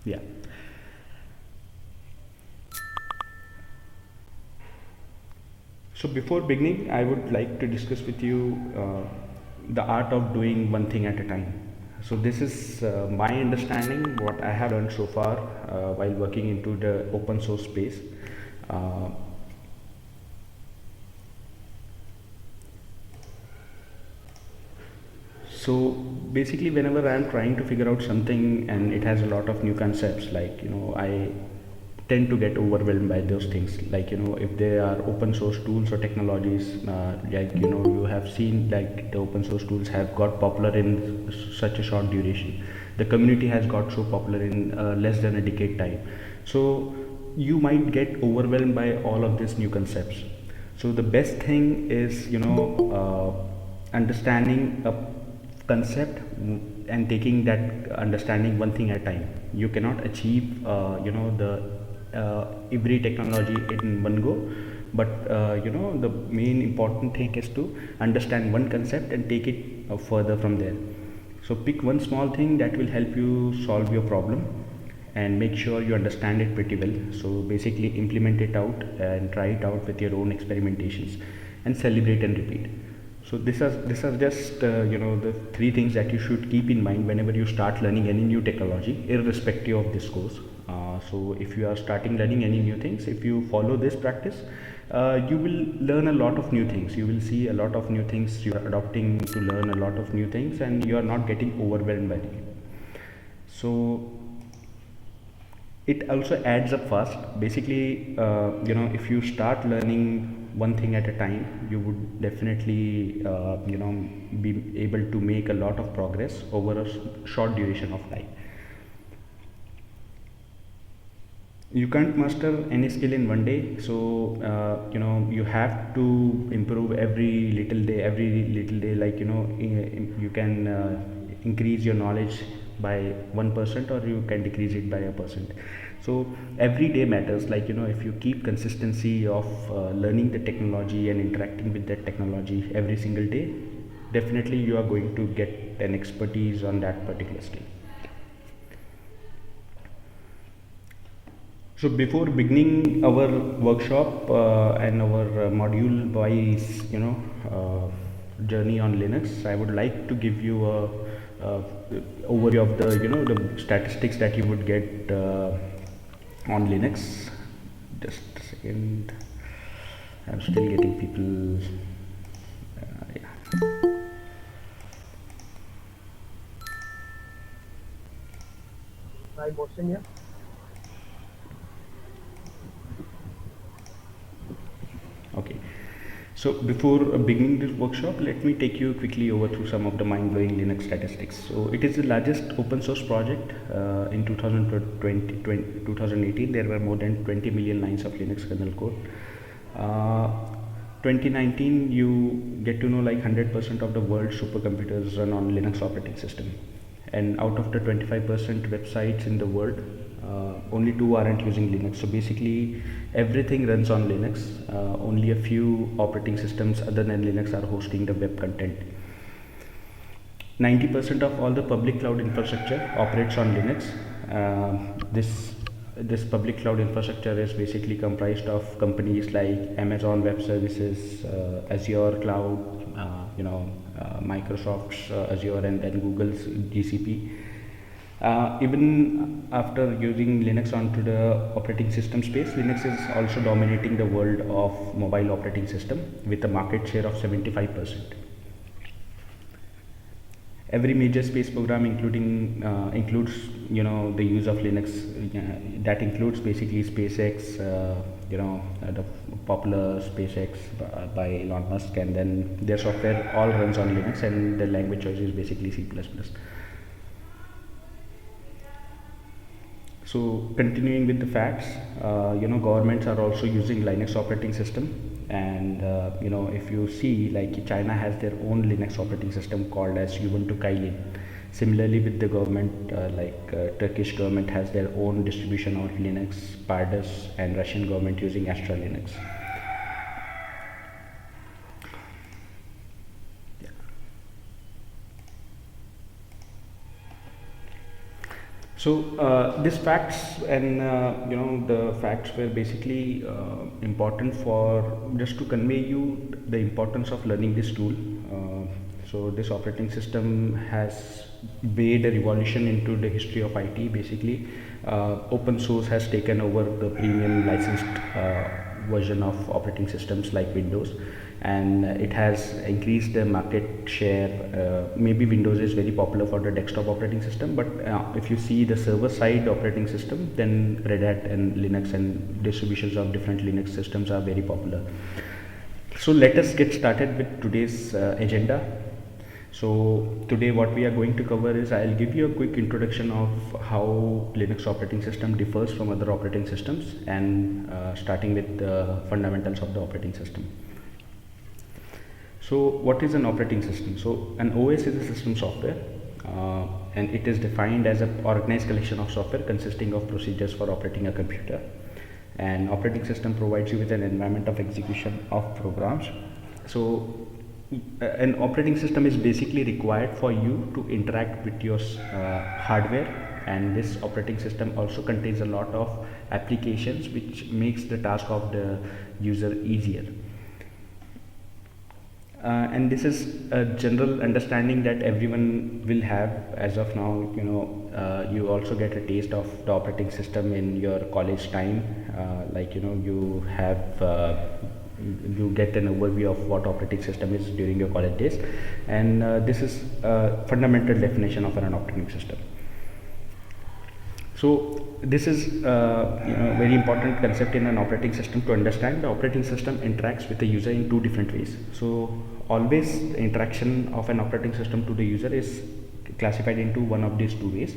Yeah. So before beginning, I would like to discuss with you the art of doing one thing at a time. So this is my understanding, what I have learned so far while working into the open source space. Uh, so basically, whenever I am trying to figure out something and it has a lot of new concepts, like I tend to get overwhelmed by those things. Like if there are open source tools or technologies, like you have seen like the open source tools have got popular in such a short duration. The community has got so popular in less than a decade time. So you might get overwhelmed by all of these new concepts. So the best thing is understanding a concept and taking that understanding one thing at a time. You cannot achieve the every technology in one go, but the main important thing is to understand one concept and take it further from there. So pick one small thing that will help you solve your problem and make sure you understand it pretty well. So basically implement it out and try it out with your own experimentations and celebrate and repeat. So these are just the three things that you should keep in mind whenever you start learning any new technology, irrespective of this course. So if you are starting learning any new things, if you follow this practice, you will learn a lot of new things. You will see a lot of new things. You are adopting to learn a lot of new things, and you are not getting overwhelmed by it. So it also adds up fast. Basically, if you start learning one thing at a time, you would definitely be able to make a lot of progress over a short duration of time. You can't master any skill in one day, so you have to improve every little day. Like you can increase your knowledge by 1%, or you can decrease it by 1%. So every day matters. Like if you keep consistency of learning the technology and interacting with that technology every single day, definitely you are going to get an expertise on that particular skill. So before beginning our workshop and our module wise, journey on Linux, I would like to give you a overview of the the statistics that you would get on Linux. Just a second, I'm still getting people. Yeah. Hi, Mohsin here. Okay. So before beginning this workshop, let me take you quickly over through some of the mind-blowing Linux statistics. So it is the largest open source project in 2018. There were more than 20 million lines of Linux kernel code. Uh, 2019, you get to know like 100% of the world's supercomputers run on Linux operating system, and out of the 25% websites in the world, only two aren't using Linux. So basically everything runs on Linux. Only a few operating systems other than Linux are hosting the web content. 90% of all the public cloud infrastructure operates on Linux. This public cloud infrastructure is basically comprised of companies like Amazon Web Services, Azure Cloud, Microsoft's Azure, and then Google's GCP. Even after using Linux onto the operating system space, Linux is also dominating the world of mobile operating system with a market share of 75%. Every major space program includes the use of Linux. That includes basically SpaceX, the popular SpaceX by Elon Musk, and then their software all runs on Linux, and the language choice is basically C++. So continuing with the facts, governments are also using Linux operating system, and if you see, like China has their own Linux operating system called as Ubuntu Kylin. Similarly, with the government, Turkish government has their own distribution of Linux, Pardus, and Russian government using Astra Linux. So these facts and the facts were basically important for just to convey you the importance of learning this tool. So this operating system has made a revolution into the history of IT. Basically, open source has taken over the premium licensed version of operating systems like Windows, and it has increased the market share. Maybe Windows is very popular for the desktop operating system, but if you see the server side operating system, then Red Hat and Linux and distributions of different Linux systems are very popular. So let us get started with today's agenda. So today what we are going to cover is, I'll give you a quick introduction of how Linux operating system differs from other operating systems, and starting with the fundamentals of the operating system. So what is an operating system? So an OS is a system software, and it is defined as an organized collection of software consisting of procedures for operating a computer. And operating system provides you with an environment of execution of programs. So an operating system is basically required for you to interact with your hardware, and this operating system also contains a lot of applications which makes the task of the user easier. And this is a general understanding that everyone will have as of now. You also get a taste of the operating system in your college time, you have you get an overview of what operating system is during your college days, and this is a fundamental definition of an operating system. So this is very important concept in an operating system to understand. The operating system interacts with the user in two different ways. So always the interaction of an operating system to the user is classified into one of these two ways.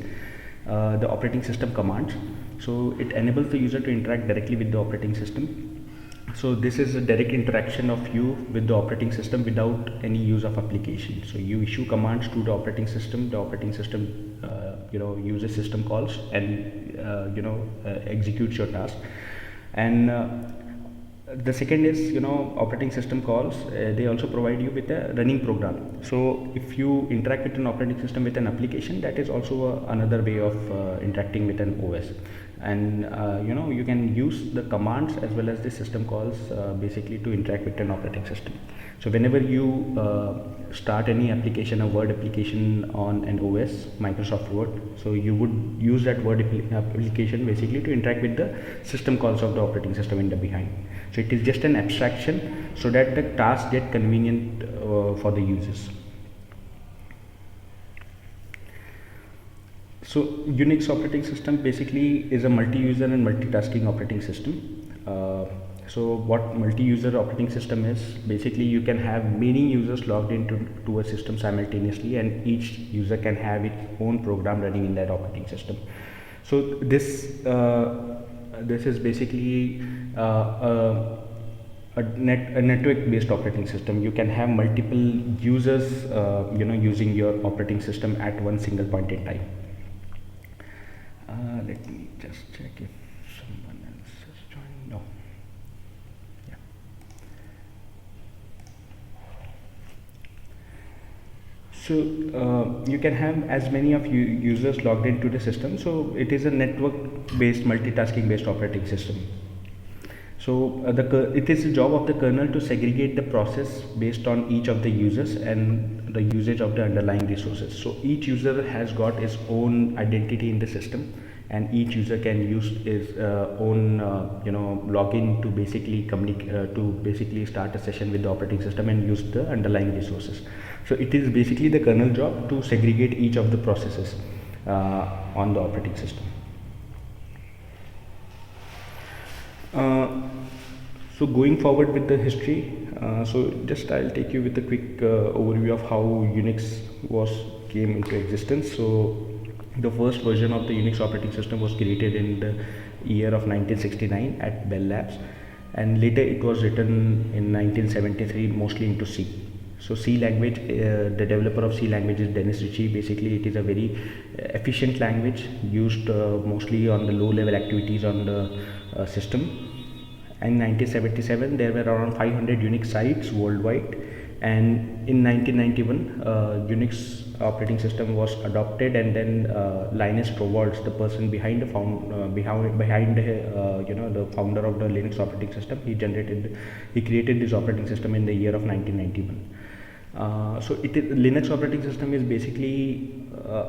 The operating system commands. So it enables the user to interact directly with the operating system. So this is a direct interaction of you with the operating system without any use of application. So you issue commands to the operating system. The operating system uses system calls and executes your task. And the second is operating system calls. They also provide you with a running program. So if you interact with an operating system with an application, that is also another way of interacting with an OS. And you can use the commands as well as the system calls basically to interact with an operating system. So whenever you start any application, a Word application on an OS, Microsoft Word, so you would use that Word application basically to interact with the system calls of the operating system in the behind. So it is just an abstraction so that the tasks get convenient for the users. So Unix operating system basically is a multi-user and multitasking operating system. So what multi-user operating system is, basically you can have many users logged into a system simultaneously, and each user can have its own program running in that operating system. So this is basically a network based operating system. You can have multiple users using your operating system at one single point in time. Let me just check if someone else has joined. No. Yeah. So you can have as many of users logged into the system. So it is a network based multitasking based operating system. So it is the job of the kernel to segregate the process based on each of the users and the usage of the underlying resources. So each user has got his own identity in the system, and each user can use his own login to basically communicate to basically start a session with the operating system and use the underlying resources. So it is basically the kernel job to segregate each of the processes on the operating system. So going forward with the history, so just I'll take you with a quick overview of how Unix came into existence. So the first version of the Unix operating system was created in the year of 1969 at Bell Labs, and later it was written in 1973 mostly into C. So C language, the developer of C language is Dennis Ritchie. Basically it is a very efficient language used mostly on the low level activities on the system. In 1977 there were around 500 Unix sites worldwide, and in 1991 Unix operating system was adopted, and then Linus Torvalds, the person behind the the founder of the Linux operating system, he created this operating system in the year of 1991. Linux operating system is basically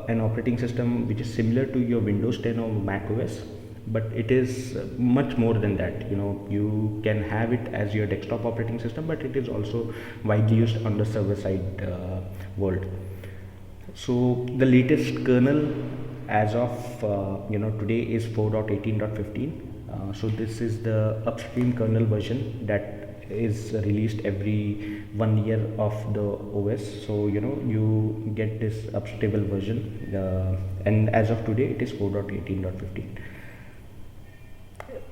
an operating system which is similar to your Windows 10 or Mac OS, but it is much more than that. You can have it as your desktop operating system, but it is also widely used on the server side world. So the latest kernel as of today is 4.18.15. So this is the upstream kernel version that is released every 1 year of the OS. So you get this upstable version, and as of today it is 4.18.15,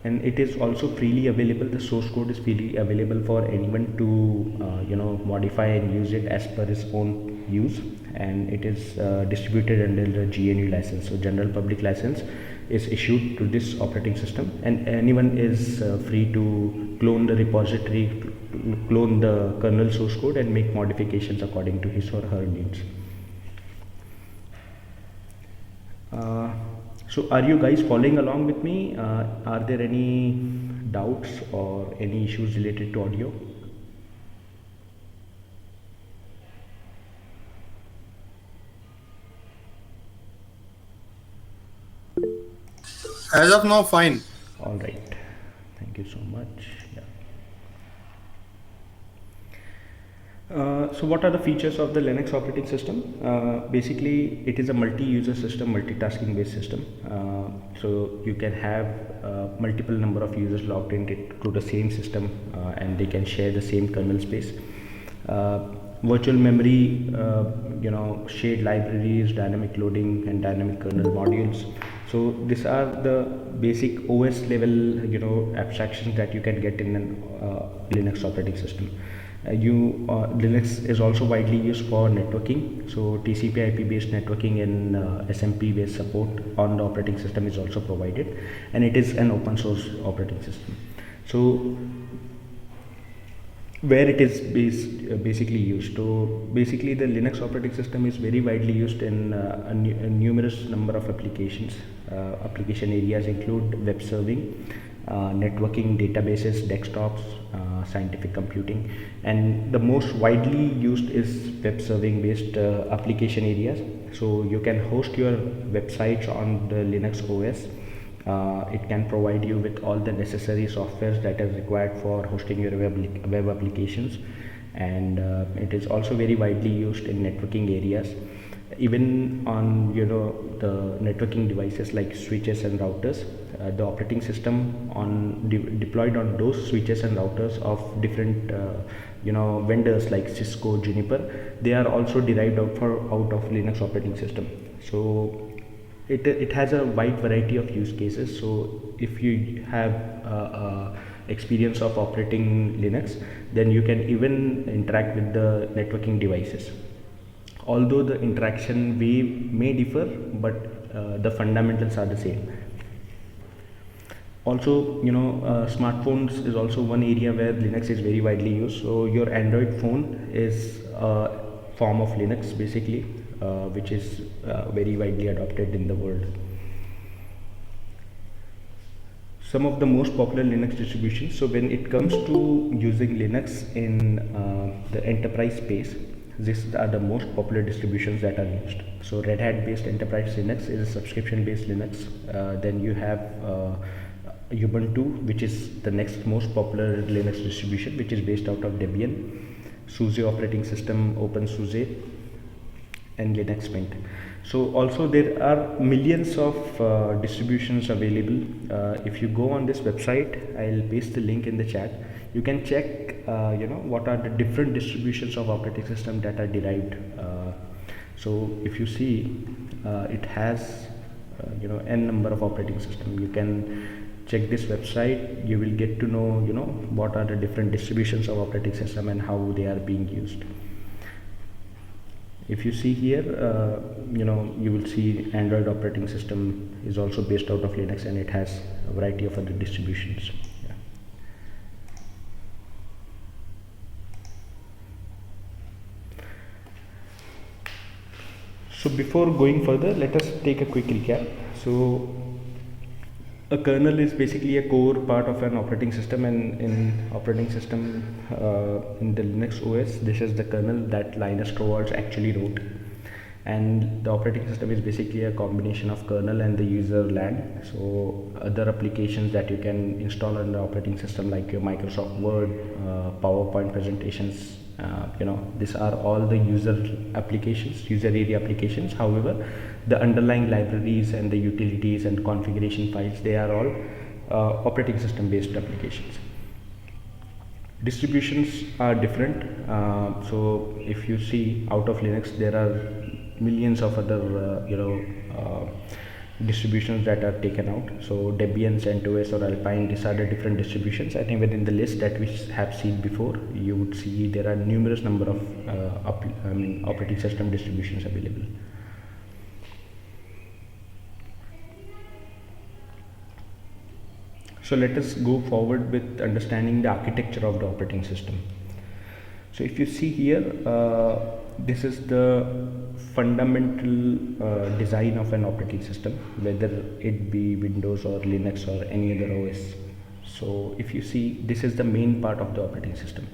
and it is also freely available. The source code is freely available for anyone to modify and use it as per his own use, and it is distributed under the GNU license. So general public license is issued to this operating system, and anyone is free to clone the repository, clone the kernel source code, and make modifications according to his or her needs. So are you guys following along with me? Are there any doubts or any issues related to audio? As of now, fine. All right, thank you so much. So what are the features of the Linux operating system? Basically, it is a multi-user system, multitasking based system. So you can have multiple number of users logged into the same system, and they can share the same kernel space. Virtual memory, shared libraries, dynamic loading, and dynamic kernel modules. So these are the basic OS level abstractions that you can get in a Linux operating system. Linux is also widely used for networking. So TCP/IP based networking and SMP based support on the operating system is also provided, and it is an open source operating system. So where it is basically used. So basically the Linux operating system is very widely used in a numerous number of applications. Application areas include web serving, networking, databases, desktops, scientific computing, and the most widely used is web serving based application areas. So you can host your websites on the Linux OS. It can provide you with all the necessary softwares that is required for hosting your web applications, and it is also very widely used in networking areas, even on the networking devices like switches and routers. The operating system deployed on those switches and routers of different vendors like Cisco, Juniper, they are also derived out of Linux operating system. So it has a wide variety of use cases. So if you have experience of operating Linux, then you can even interact with the networking devices. Although the interaction way may differ, but the fundamentals are the same. Also, smartphones is also one area where Linux is very widely used. So your Android phone is a form of Linux basically, which is very widely adopted in the world. Some of the most popular Linux distributions. So when it comes to using Linux in the enterprise space, these are the most popular distributions that are used. So Red Hat based enterprise Linux is a subscription based Linux. Then you have Ubuntu, which is the next most popular Linux distribution, which is based out of Debian. SUSE operating system, OpenSUSE, and Linux Mint. So also there are millions of distributions available. If you go on this website, I'll paste the link in the chat. You can check what are the different distributions of operating system that are derived. So if you see, it has n number of operating system. You can check this website. You will get to know what are the different distributions of operating system and how they are being used. If you see here, you will see Android operating system is also based out of Linux, and it has a variety of other distributions. Yeah. So before going further, let us take a quick recap. So a kernel is basically a core part of an operating system, and in operating system in the Linux OS, this is the kernel that Linus Torvalds actually wrote. And the operating system is basically a combination of kernel and the user land. So other applications that you can install on the operating system, like your Microsoft Word, PowerPoint presentations, these are all the user applications, user area applications. However, the underlying libraries and the utilities and configuration files, they are all operating system based applications. Distributions are different. So if you see out of Linux, there are millions of other distributions that are taken out. So Debian, CentOS or Alpine, these are the different distributions, and even in the list that we have seen before, you would see there are numerous number of operating system distributions available. So let us go forward with understanding the architecture of the operating system. So if you see here, this is the fundamental design of an operating system, whether it be Windows or Linux or any other OS. So if you see, this is the main part of the operating system.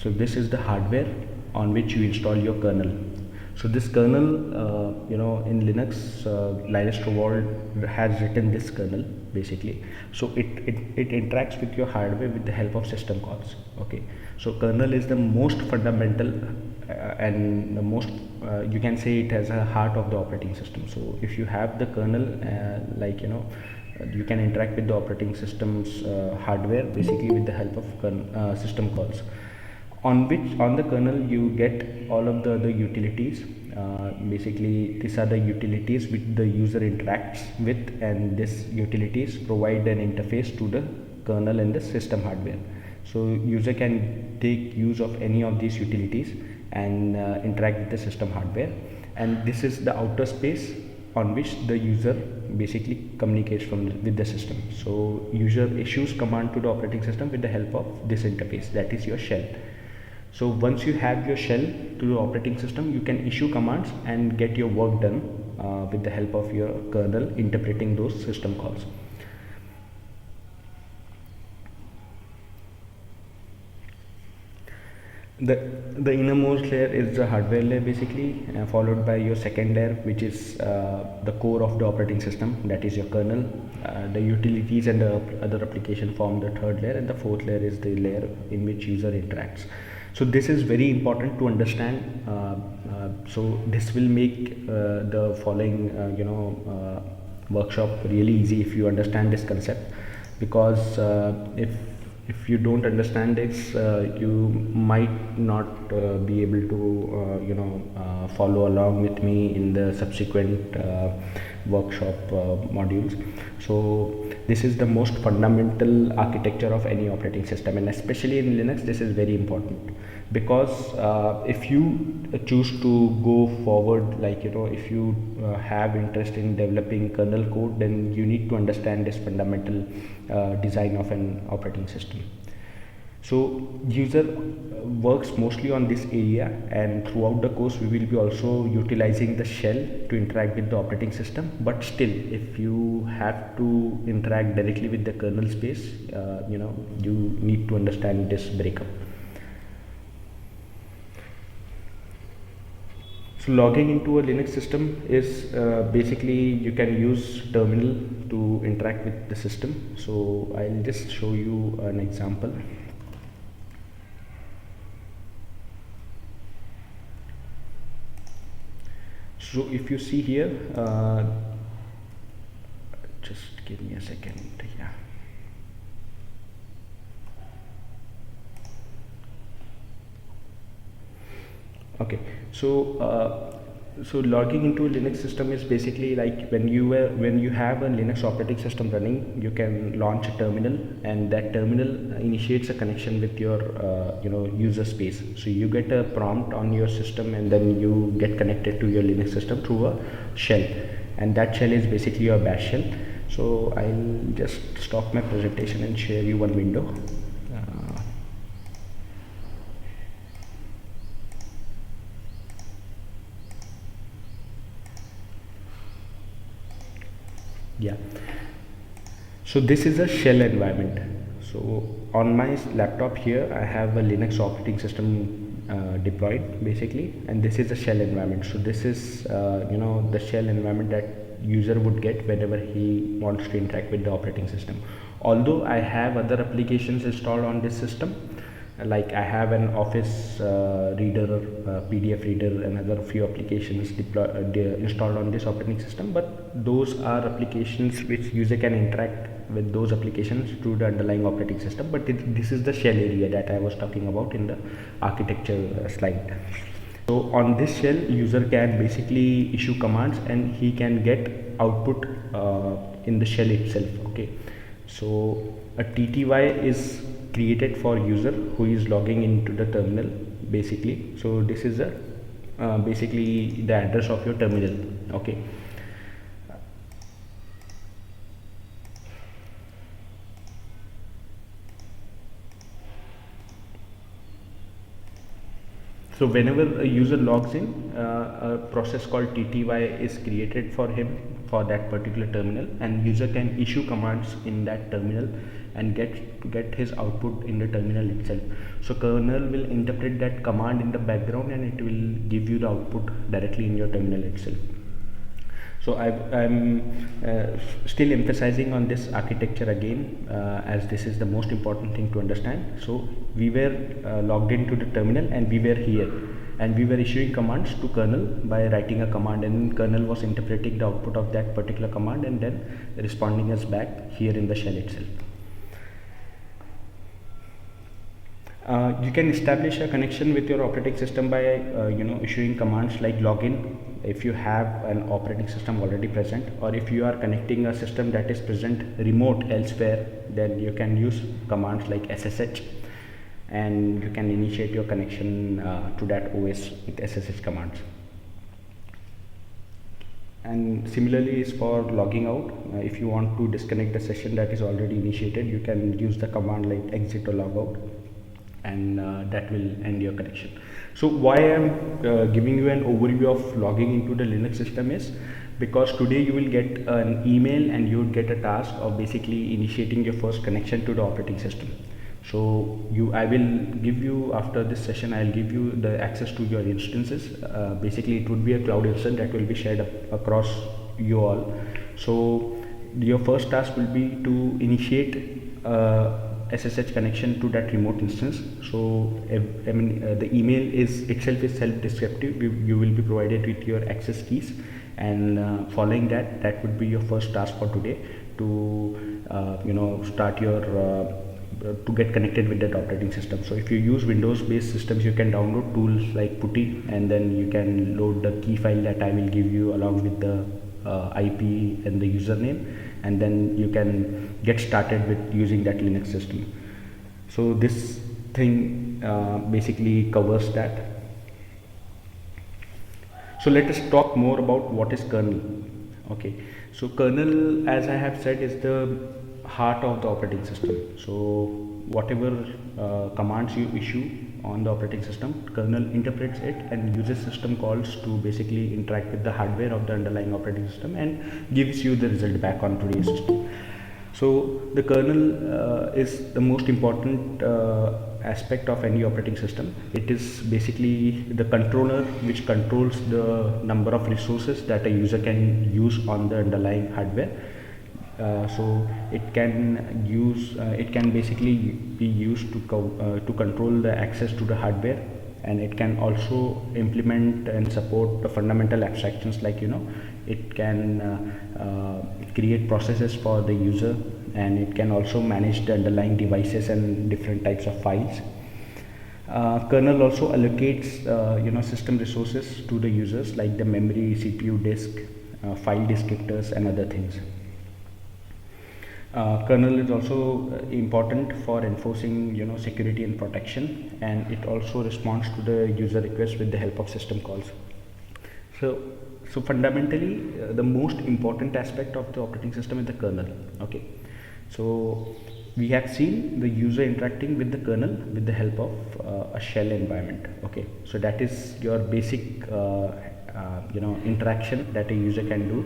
So this is the hardware on which you install your kernel. So this kernel, in Linux, Linus Torvalds has written this kernel basically. So it interacts with your hardware with the help of system calls. Okay, so kernel is the most fundamental and the most, you can say it as a heart of the operating system. So if you have the kernel, you can interact with the operating system's hardware basically with the help of system calls. On the kernel you get all of the other utilities. Basically these are the utilities which the user interacts with, and these utilities provide an interface to the kernel and the system hardware. So user can take use of any of these utilities and interact with the system hardware, and this is the outer space on which the user basically communicates with the system. So user issues command to the operating system with the help of this interface, that is your shell. So once you have your shell to the operating system, you can issue commands and get your work done with the help of your kernel interpreting those system calls. The innermost layer is the hardware layer basically, followed by your second layer, which is the core of the operating system, that is your kernel. The utilities and the other application form the third layer, and the fourth layer is the layer in which user interacts. So this is very important to understand. So this will make the following workshop really easy if you understand this concept, because if you don't understand this, you might not be able to follow along with me in the subsequent workshop modules. So this is the most fundamental architecture of any operating system, and especially in Linux this is very important, because if you choose to go forward, if you have interest in developing kernel code, then you need to understand this fundamental design of an operating system. So user works mostly on this area, and throughout the course we will be also utilizing the shell to interact with the operating system. But still, if you have to interact directly with the kernel space, you need to understand this breakup. So logging into a Linux system is basically you can use terminal to interact with the system. So I'll just show you an example. So if you see here, just give me a second. Yeah. Okay. So logging into a Linux system is basically like when you have a Linux operating system running, you can launch a terminal, and that terminal initiates a connection with your user space. So you get a prompt on your system, and then you get connected to your Linux system through a shell, and that shell is basically your bash shell. So I'll just stop my presentation and share you one window. Yeah. So this is a shell environment. So on my laptop here, I have a Linux operating system deployed basically, and this is a shell environment. So this is the shell environment that user would get whenever he wants to interact with the operating system. Although I have other applications installed on this system, like I have an Office reader, PDF reader, and other few applications installed on this operating system, but those are applications which user can interact with those applications through the underlying operating system. But this is the shell area that I was talking about in the architecture slide. So on this shell, user can basically issue commands and he can get output in the shell itself. Okay, so a TTY is created for user who is logging into the terminal basically. So this is a basically the address of your terminal. Okay, so whenever a user logs in, a process called TTY is created for him for that particular terminal, and user can issue commands in that terminal and get his output in the terminal itself. So kernel will interpret that command in the background and it will give you the output directly in your terminal itself. So I'm still emphasizing on this architecture again, as this is the most important thing to understand. So we were logged into the terminal and we were here, and we were issuing commands to kernel by writing a command, and kernel was interpreting the output of that particular command and then responding us back here in the shell itself. You can establish a connection with your operating system by issuing commands like login if you have an operating system already present, or if you are connecting a system that is present remote elsewhere, then you can use commands like SSH, and you can initiate your connection to that OS with SSH commands. And similarly is for logging out. If you want to disconnect the session that is already initiated, you can use the command like exit or logout, and that will end your connection. So why I am giving you an overview of logging into the Linux system is because today you will get an email and you will get a task of basically initiating your first connection to the operating system. So I will give you, after this session, I will give you the access to your instances. Basically it would be a cloud instance that will be shared across you all. So your first task will be to initiate SSH connection to that remote instance. So the email itself is self-descriptive. You will be provided with your access keys, and following that would be your first task for today to start your to get connected with that operating system. So if you use Windows based systems, you can download tools like PuTTY, and then you can load the key file that I will give you along with the IP and the username, and then you can get started with using that Linux system. So this thing basically covers that. So let us talk more about what is kernel. Okay, so kernel, as I have said, is the heart of the operating system. So whatever commands you issue on the operating system, kernel interprets it and uses system calls to basically interact with the hardware of the underlying operating system and gives you the result back onto your system. So the kernel is the most important aspect of any operating system. It is basically the controller which controls the number of resources that a user can use on the underlying hardware. So it can basically be used to control the access to the hardware, and it can also implement and support the fundamental abstractions, like it can create processes for the user, and it can also manage the underlying devices and different types of files. Kernel also allocates system resources to the users, like the memory, CPU, disk, file descriptors, and other things. Kernel is also important for enforcing security and protection, and it also responds to the user requests with the help of system calls. So fundamentally the most important aspect of the operating system is the kernel. Okay, so we have seen the user interacting with the kernel with the help of a shell environment. Okay, so that is your basic interaction that a user can do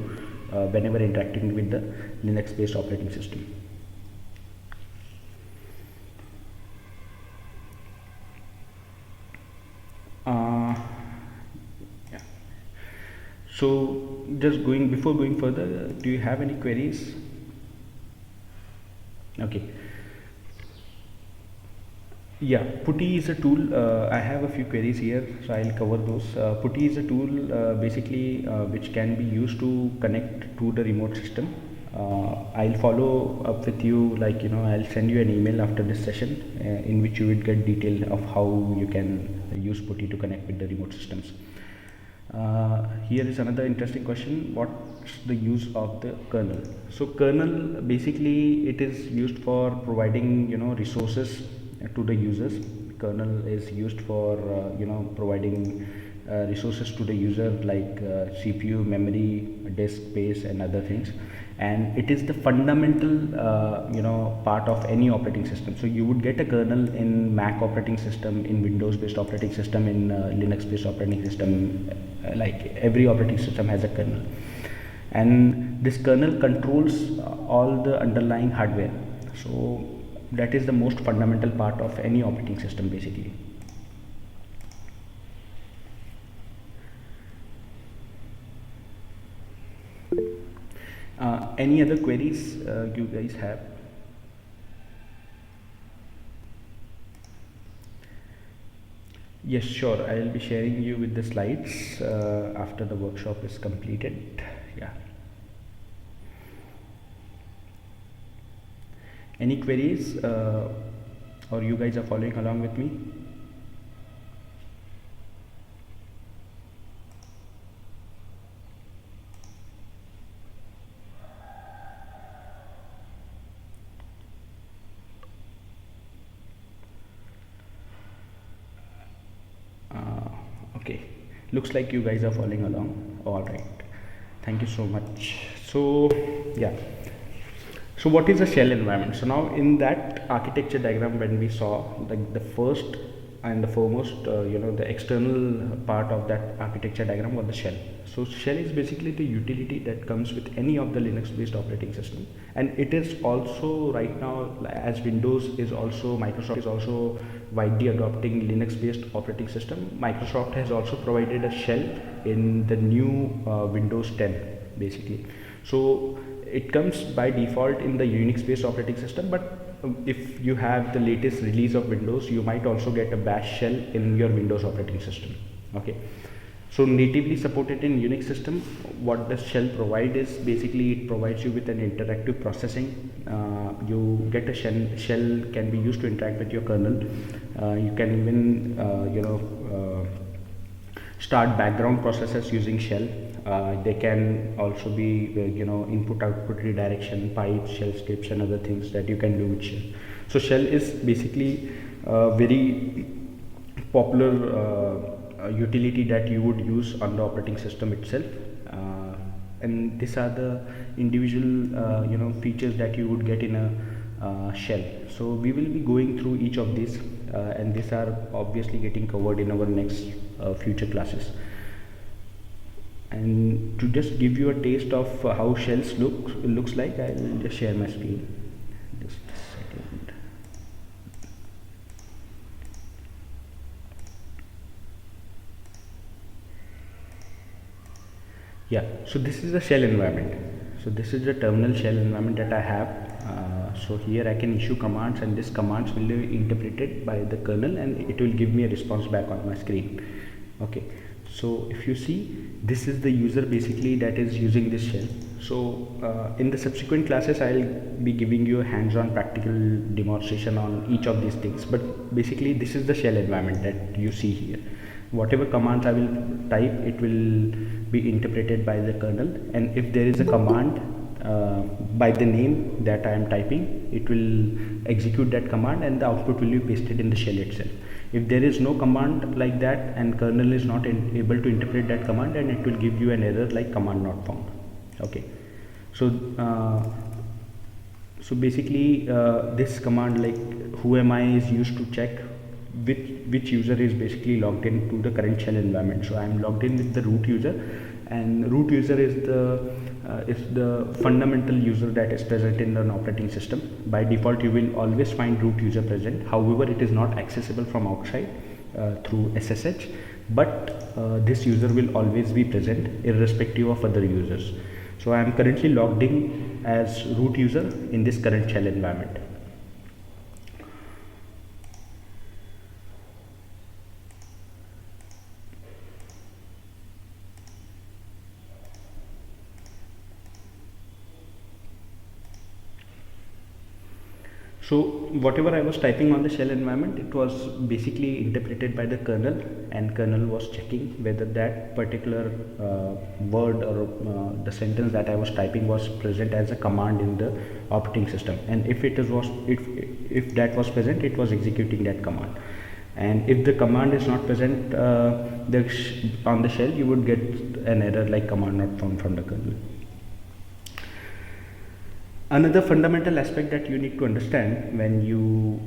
whenever interacting with the Linux based operating system. Yeah. So just before going further, do you have any queries? Okay. Yeah, Putty is a tool. I have a few queries here, so I'll cover those. Putty is a tool basically which can be used to connect to the remote system. I'll follow up with you, like, I'll send you an email after this session in which you will get detail of how you can use Putty to connect with the remote systems. Here is another interesting question: what's the use of the kernel? So kernel basically it is used for providing resources to the users. Kernel is used for providing resources to the user, like CPU, memory, disk space, and other things. And it is the fundamental part of any operating system. So you would get a kernel in Mac operating system, in Windows based operating system, in Linux based operating system. Like every operating system has a kernel, and this kernel controls all the underlying hardware. So that is the most fundamental part of any operating system basically. Any other queries you guys have? Yes, sure. I will be sharing you with the slides after the workshop is completed. Yeah. Any queries or you guys are following along with me? Okay, looks like you guys are following along. All right, thank you so much. So yeah, so what is a shell environment? So now in that architecture diagram, when we saw the first and the foremost the external part of that architecture diagram was the shell. So shell is basically the utility that comes with any of the Linux based operating system, and it is also right now, as Windows is also, Microsoft is also widely adopting Linux based operating system. Microsoft has also provided a shell in the new Windows 10 basically. So it comes by default in the Unix based operating system, but if you have the latest release of Windows, you might also get a bash shell in your Windows operating system. Okay, so natively supported in Unix system, what the shell provide is basically it provides you with an interactive processing. You get a shell can be used to interact with your kernel. You can even start background processes using shell. They can also be input output redirection, pipes, shell scripts, and other things that you can do with shell. So shell is basically a very popular utility that you would use on the operating system itself, and these are the individual features that you would get in a shell. So we will be going through each of these, and these are obviously getting covered in our next future classes. And to just give you a taste of how shells looks like, I will just share my screen. Just a second. Yeah, so this is the shell environment. So this is the terminal shell environment that I have. So here I can issue commands, and these commands will be interpreted by the kernel, and it will give me a response back on my screen. Okay, so if you see, this is the user basically that is using this shell. So in the subsequent classes, I'll be giving you a hands-on practical demonstration on each of these things, but basically this is the shell environment that you see here. Whatever commands I will type, it will be interpreted by the kernel, and if there is a command by the name that I am typing, it will execute that command, and the output will be pasted in the shell itself. If there is no command like that and kernel is not able to interpret that command, and it will give you an error like command not found. Okay, so so basically this command like whoami is used to check which user is basically logged into the current shell environment. So I am logged in with the root user, and root user is the is the fundamental user that is present in an operating system. By default, you will always find root user present. However, it is not accessible from outside through SSH, but this user will always be present irrespective of other users. So I am currently logged in as root user in this current shell environment. So whatever I was typing on the shell environment, it was basically interpreted by the kernel, and kernel was checking whether that particular word or the sentence that I was typing was present as a command in the operating system, and if that was present, it was executing that command. And if the command is not present on the shell, you would get an error like command not found from the kernel. Another fundamental aspect that you need to understand when you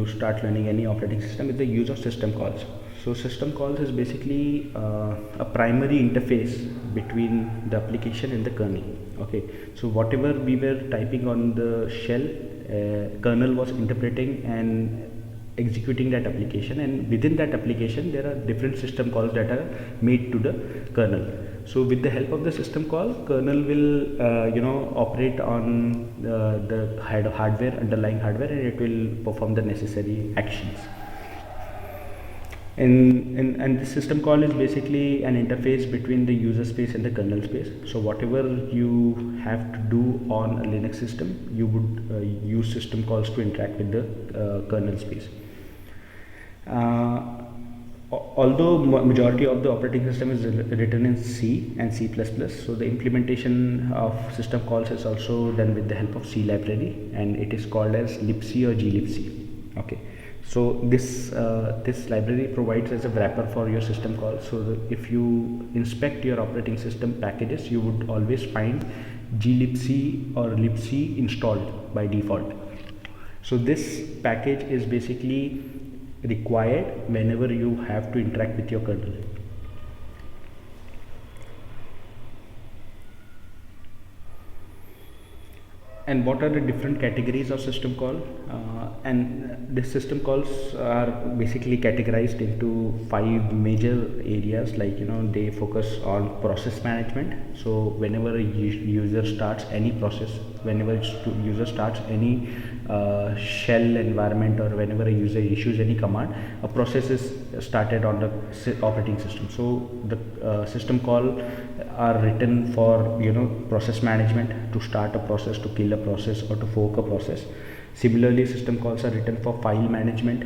start learning any operating system is the use of system calls. So system calls is basically a primary interface between the application and the kernel. Okay, so whatever we were typing on the shell, kernel was interpreting and executing that application, and within that application there are different system calls that are made to the kernel. So with the help of the system call, kernel will operate on the hardware, underlying hardware, and it will perform the necessary actions. And the system call is basically an interface between the user space and the kernel space. So whatever you have to do on a Linux system, you would use system calls to interact with the kernel space. Although majority of the operating system is written in C and C++, so the implementation of system calls is also done with the help of C library, and it is called as libc or glibc. Okay, so this library provides as a wrapper for your system calls. So if you inspect your operating system packages, you would always find glibc or libc installed by default. So this package is basically required whenever you have to interact with your kernel. And what are the different categories of system call? And the system calls are basically categorized into 5 major areas. Like they focus on process management. So whenever a user starts any process, whenever a user starts any shell environment, or whenever a user issues any command, a process is started on the operating system. So the system call are written for process management, to start a process, to kill a process, or to fork a process. Similarly, system calls are written for file management,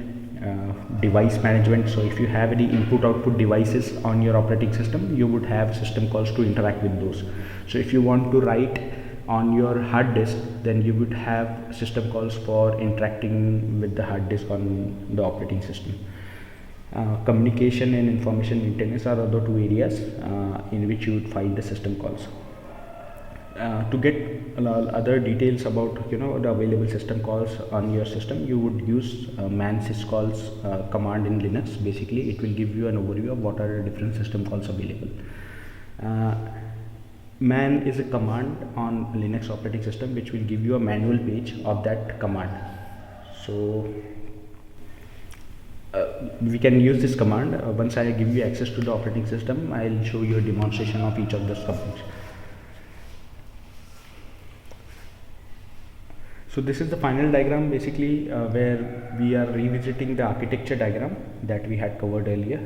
device management. So if you have any input output devices on your operating system, you would have system calls to interact with those. So if you want to write on your hard disk, then you would have system calls for interacting with the hard disk on the operating system. Communication and information maintenance are other 2 areas in which you would find the system calls. To get other details about the available system calls on your system, you would use man syscalls command in Linux. Basically, it will give you an overview of what are the different system calls available. Man is a command on Linux operating system which will give you a manual page of that command. So we can use this command. Once I give you access to the operating system, I'll show you a demonstration of each of those commands. So this is the final diagram, basically where we are revisiting the architecture diagram that we had covered earlier.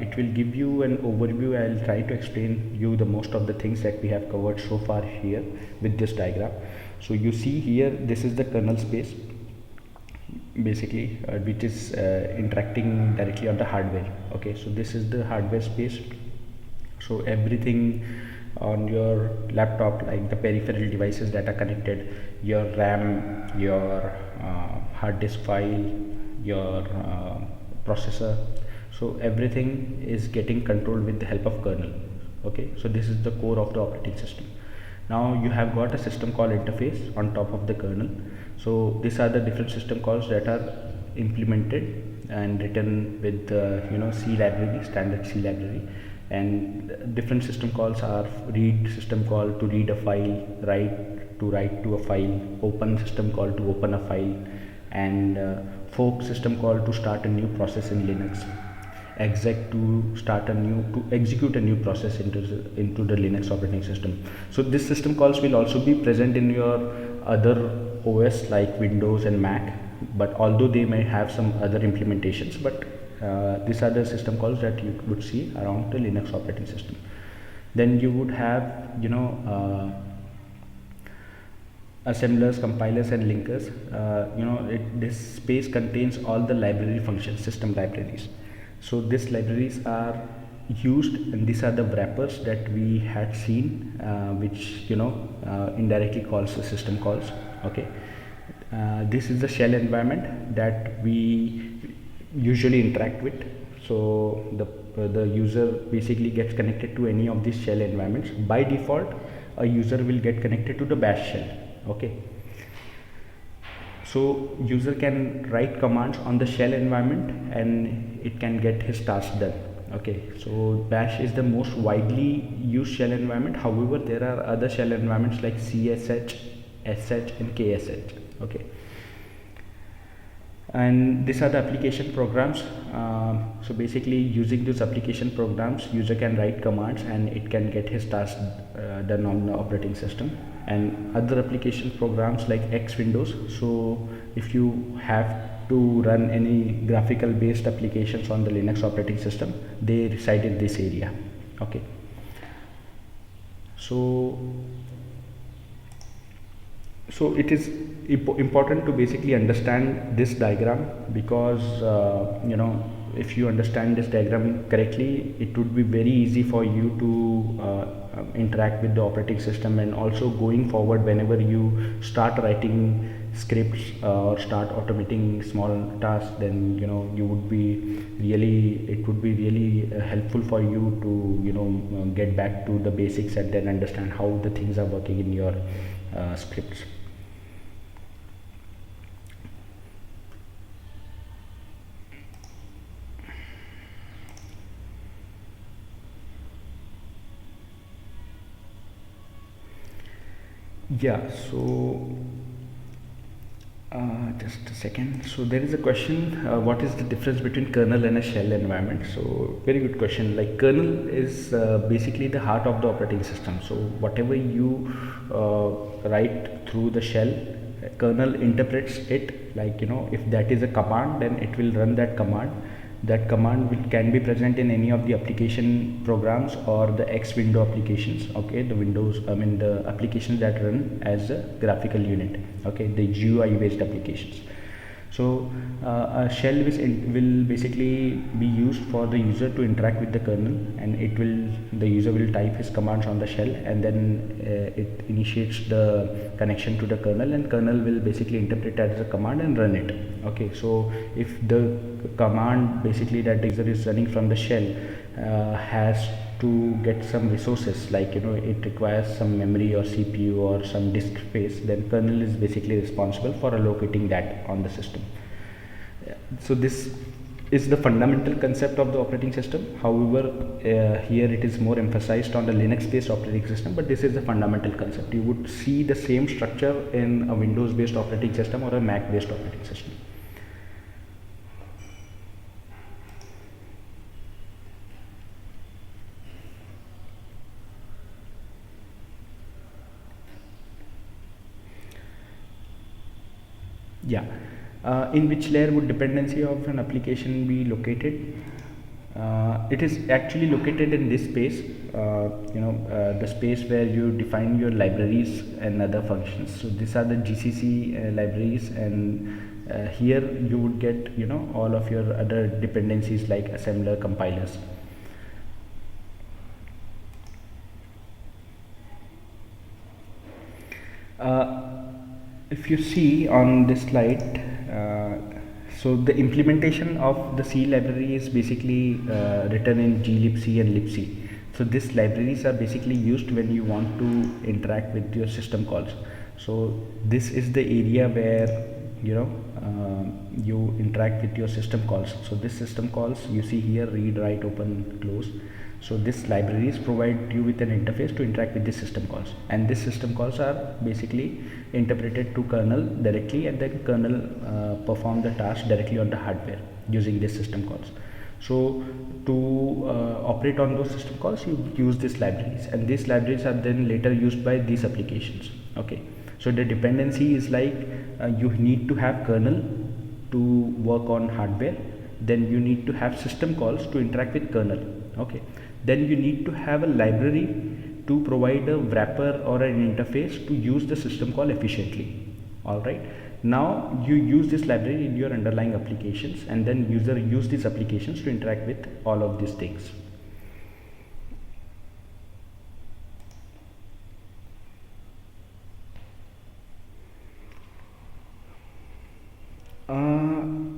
It will give you an overview. I'll try to explain you the most of the things that we have covered so far here with this diagram. So you see here, this is the kernel space, basically which is interacting directly on the hardware. Okay, so this is the hardware space. So everything on your laptop, like the peripheral devices that are connected, your RAM, your hard disk file, your processor, so everything is getting controlled with the help of kernel. Okay, so this is the core of the operating system. Now you have got a system call interface on top of the kernel. So these are the different system calls that are implemented and written with C library, standard C library. and different system calls are read system call to read a file, write to a file, open system call to open a file, and fork system call to start a new process in Linux, exec to execute a new process into the Linux operating system. So this system calls will also be present in your other OS like Windows and Mac, but although they may have some other implementations, but these are the system calls that you would see around the Linux operating system. Then you would have assemblers, compilers, and linkers. This space contains all the library functions, system libraries. So these libraries are used, and these are the wrappers that we had seen, which indirectly calls the system calls. Okay, this is the shell environment that we usually interact with. So the user basically gets connected to any of these shell environments. By default, a user will get connected to the bash shell. Okay, so user can write commands on the shell environment and it can get his task done. Okay, so bash is the most widely used shell environment. However, there are other shell environments like CSH, SH, and KSH. Okay, and these are the application programs. So basically, using those application programs, user can write commands and it can get his task done on the operating system. And other application programs like X Windows. So if you have to run any graphical based applications on the Linux operating system, they reside in this area. Okay, so it is important to basically understand this diagram, because if you understand this diagram correctly, it would be very easy for you to interact with the operating system. And also going forward, whenever you start writing scripts or start automating small tasks, then it would be really helpful for you to get back to the basics and then understand how the things are working in your scripts. Yeah, so just a second. So there is a question, what is the difference between kernel and a shell environment? So very good question. Like, kernel is basically the heart of the operating system. So whatever you write through the shell, kernel interprets it. Like, if that is a command, then it will run that command. That command can be present in any of the application programs or the X window applications. Okay, the applications that run as a graphical unit. Okay, the GUI based applications. So a shell will basically be used for the user to interact with the kernel, and the user will type his commands on the shell, and then it initiates the connection to the kernel, and kernel will basically interpret that as a command and run it. Okay, so if the command basically that the user is running from the shell has to get some resources, like it requires some memory or CPU or some disk space, then kernel is basically responsible for allocating that on the system. So this is the fundamental concept of the operating system. However, here it is more emphasized on the Linux based operating system, but this is the fundamental concept. You would see the same structure in a Windows based operating system or a Mac based operating system. Yeah, in which layer would dependency of an application be located? It is actually located in this space, the space where you define your libraries and other functions. So these are the GCC libraries, and here you would get all of your other dependencies like assembler, compilers. If you see on this slide, so the implementation of the C library is basically written in glibc and libc. So these libraries are basically used when you want to interact with your system calls. So this is the area where you interact with your system calls. So this system calls you see here, read, write, open, close. So this libraries provide you with an interface to interact with the system calls, and these system calls are basically interpreted to kernel directly, and then kernel perform the task directly on the hardware using these system calls. So to operate on those system calls, you use these libraries, and these libraries are then later used by these applications. Okay, so the dependency is like you need to have kernel to work on hardware, then you need to have system calls to interact with kernel. Okay, then you need to have a library to provide a wrapper or an interface to use the system call efficiently. All right, now you use this library in your underlying applications, and then user use these applications to interact with all of these things.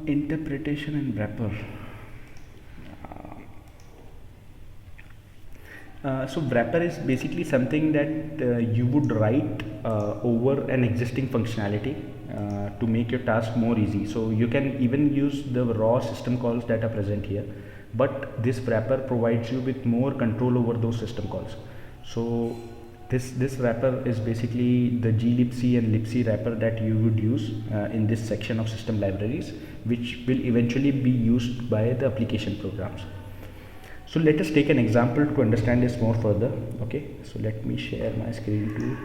Interpretation and wrapper. So wrapper is basically something that you would write over an existing functionality to make your task more easy. So you can even use the raw system calls that are present here, but this wrapper provides you with more control over those system calls. So this wrapper is basically the glibc and libc wrapper that you would use in this section of system libraries, which will eventually be used by the application programs. So let us take an example to understand this more further. Okay, so let me share my screen too.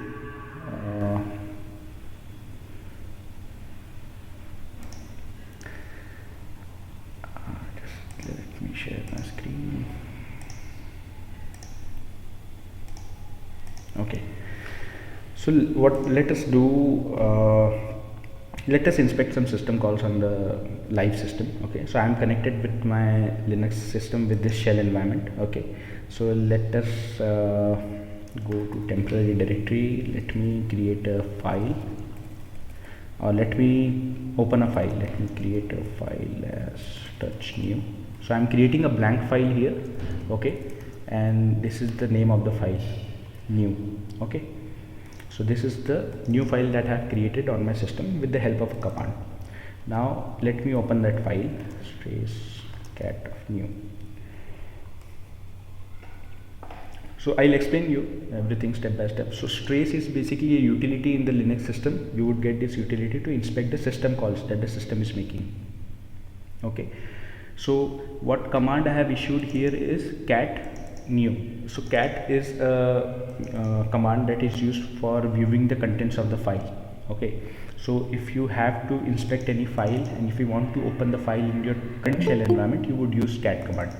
Just let me share my screen. Okay, so what let us do, let us inspect some system calls on the live system. Okay, so I am connected with my Linux system with this shell environment. Okay, so let us go to temporary directory. Let me create a file, or let me open a file. Let me create a file as touch new. So I am creating a blank file here. Okay, and this is the name of the file, new. Okay, so this is the new file that I have created on my system with the help of a command. Now let me open that file, trace cat of new. So I'll explain you everything step by step. So trace is basically a utility in the Linux system. You would get this utility to inspect the system calls that the system is making. Okay, so what command I have issued here is cat new. So cat is a command that is used for viewing the contents of the file. Okay, so if you have to inspect any file, and if you want to open the file in your current shell environment, you would use cat command.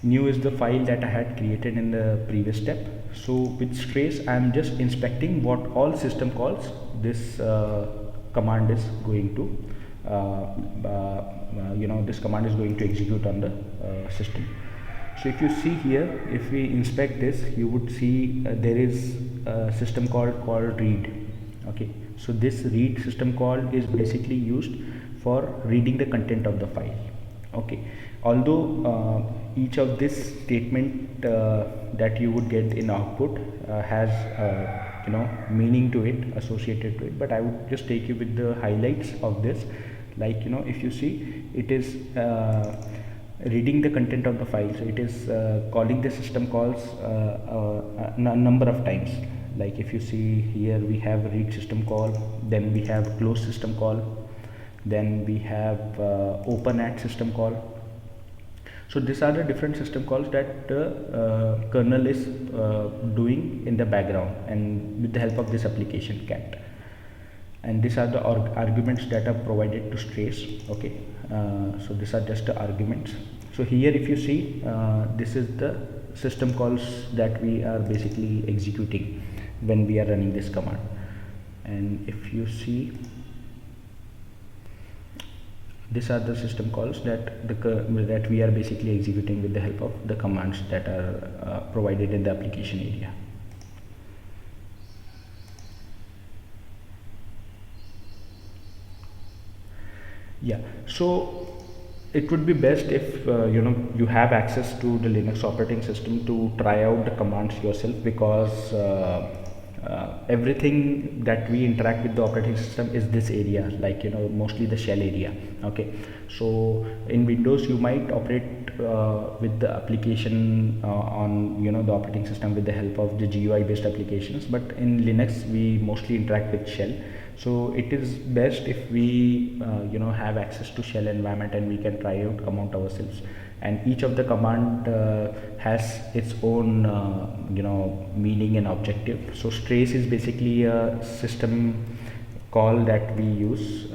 New is the file that I had created in the previous step. So with trace, I am just inspecting what all system calls this command is going to this command is going to execute on the system. So if you see here, if we inspect this, you would see there is a system call called read. Okay, so this read system call is basically used for reading the content of the file. Okay, although each of this statement that you would get in output has meaning to it, associated to it, but I would just take you with the highlights of this. Like, if you see, it is reading the content of the file, so it is calling the system calls a number of times. Like if you see here, we have read system call, then we have close system call, then we have open at system call. So these are the different system calls that the kernel is doing in the background, and with the help of this application cat. And these are the arguments that are provided to trace. Okay, so these are just the arguments. So here, if you see, this is the system calls that we are basically executing when we are running this command. And if you see, these are the system calls that we are basically executing with the help of the commands that are provided in the application area. Yeah, so it would be best if you have access to the Linux operating system to try out the commands yourself, because everything that we interact with the operating system is this area, like mostly the shell area. Okay, so in Windows you might operate with the application on the operating system with the help of the GUI based applications, but in Linux we mostly interact with shell. So it is best if we have access to shell environment and we can try out command ourselves, and each of the command has its own meaning and objective. So strace is basically a system call that we use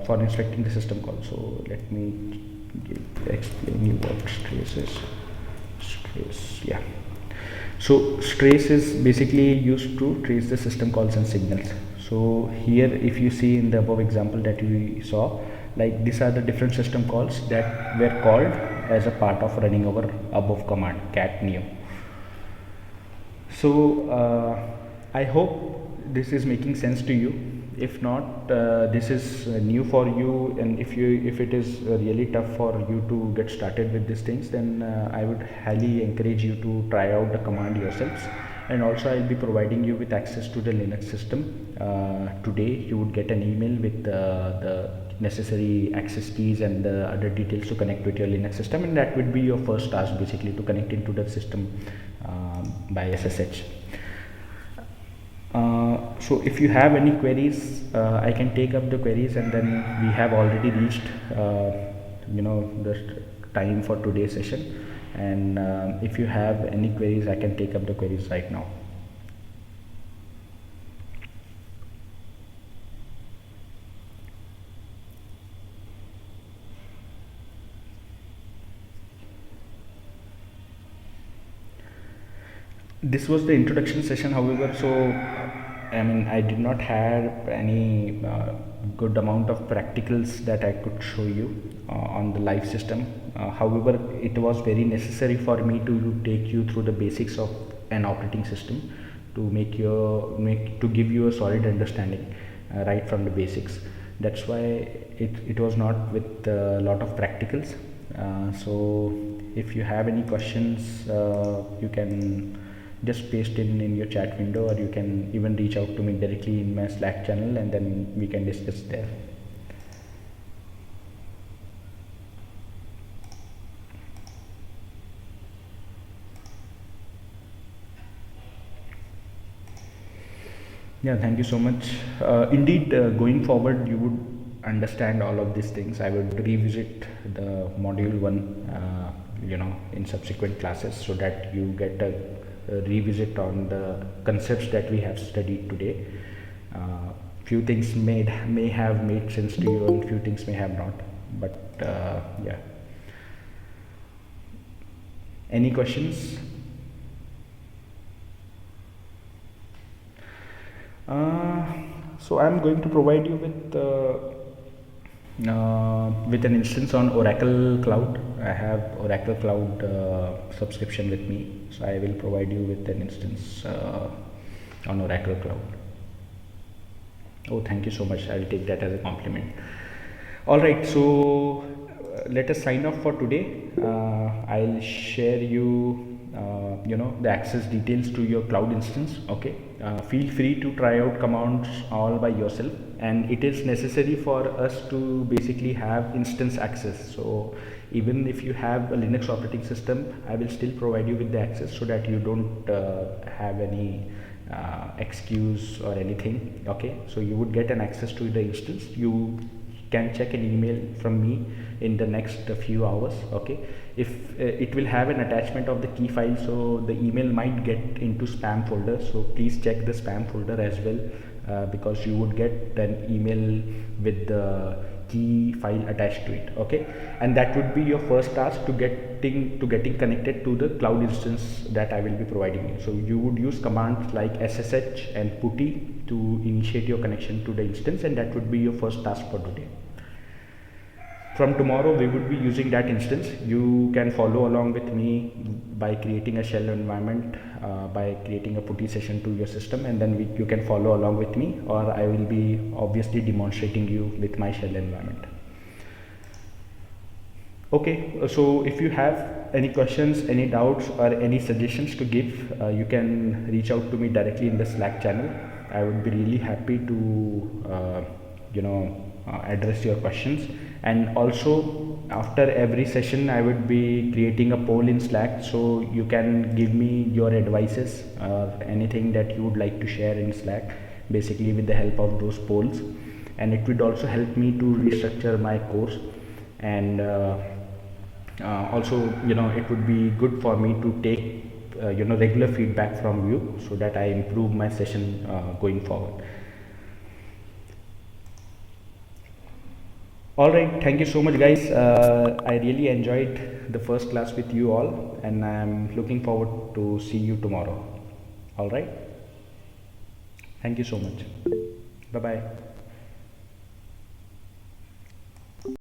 for instructing the system call. So let me explain you what strace is. Strace, yeah. So strace is basically used to trace the system calls and signals. So here if you see in the above example that we saw, like these are the different system calls that were called as a part of running our above command cat neo. So I hope this is making sense to you. If not, this is new for you, and if it is really tough for you to get started with these things, then I would highly encourage you to try out the command yourselves. And also I'll be providing you with access to the Linux system. Today you would get an email with the necessary access keys and the other details to connect with your Linux system, and that would be your first task, basically to connect into the system by SSH. So if you have any queries, I can take up the queries, and then we have already reached the time for today's session. And if you have any queries, I can take up the queries right now. This was the introduction session, however, so I did not have any good amount of practicals that I could show you on the live system. However, it was very necessary for me to take you through the basics of an operating system to give you a solid understanding right from the basics. That's why it was not with a lot of practicals. So if you have any questions, you can just paste in your chat window, or you can even reach out to me directly in my Slack channel, and then we can discuss there. Yeah, thank you so much. Indeed, going forward you would understand all of these things. I would revisit the module 1 in subsequent classes, so that you get a revisit on the concepts that we have studied today. Few things may have made sense to you, and few things may have not, but yeah. Any questions? So I'm going to provide you with an instance on Oracle Cloud. I have Oracle Cloud subscription with me, so I will provide you with an instance on Oracle Cloud. Oh, thank you so much. I will take that as a compliment. All right, so let us sign off for today. I'll share you the access details to your cloud instance. Okay, feel free to try out commands all by yourself, and it is necessary for us to basically have instance access. So even if you have a Linux operating system, I will still provide you with the access, so that you don't have any excuse or anything. Okay, so you would get an access to the instance. You can check an email from me in the next few hours. Okay, if it will have an attachment of the key file, so the email might get into spam folder, so please check the spam folder as well, because you would get an email with the key file attached to it. Okay, and that would be your first task to getting connected to the cloud instance that I will be providing you. So you would use commands like SSH and PuTTY to initiate your connection to the instance, and that would be your first task for today. From tomorrow we would be using that instance. You can follow along with me by creating a shell environment, by creating a PuTTY session to your system, and then you can follow along with me, or I will be obviously demonstrating you with my shell environment. Okay, so if you have any questions, any doubts, or any suggestions to give, you can reach out to me directly in the Slack channel. I would be really happy to address your questions. And also after every session I would be creating a poll in Slack, so you can give me your advices or anything that you would like to share in Slack, basically with the help of those polls. And it would also help me to restructure my course. And also it would be good for me to take regular feedback from you, so that I improve my session going forward. All right, thank you so much, guys. I really enjoyed the first class with you all, and I'm looking forward to see you tomorrow. All right, thank you so much. Bye bye.